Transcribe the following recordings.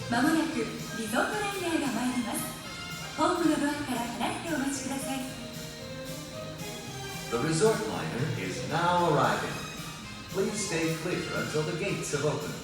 まもなくリゾートランナーが参ります。ホームのドアから離れてお待ちください。 The resort liner is now arriving. Please stay clear until the gates have opened.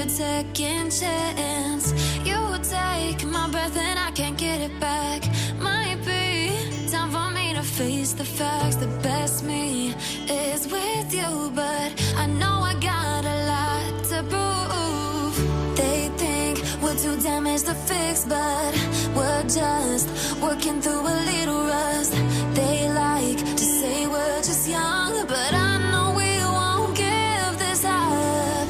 Second chance, you take my breath and I can't get it back. Might be time for me to face the facts. The best me is with you, but I know I got a lot to prove. They think we're too damaged to fix, but we're just working through a little rust. They like to say we're just young, but I know we won't give this up.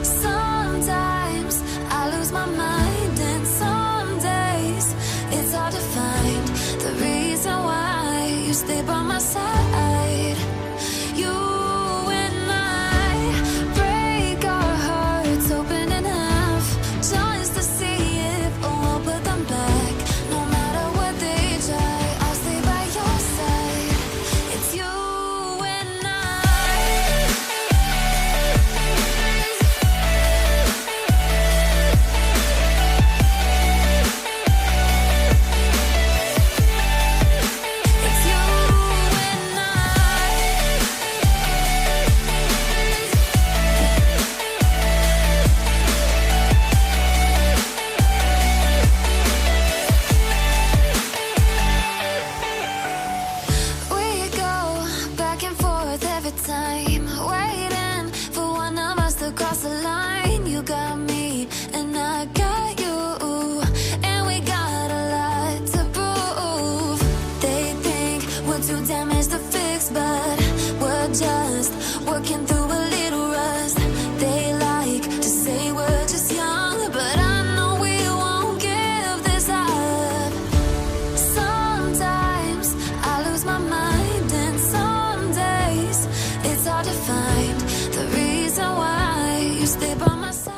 Sometimes I lose my mind, and some days it's hard to find the reason why you stay by my side. You and I break our hearts open in half just to see if we'll put them back. No matter what they try, I'll stay by your side. It's you and I. It's you and I. We go back and forth every time, waiting for one of us to cross the line. You got me and I got you, and we got a lot to prove. They think we're too damaged to fix, but we're just working through a little rust. They like to say we're just young, but I know we won't give this up. Sometimes I lose my mind, and some days it's hard to find the reason why you stay by my side.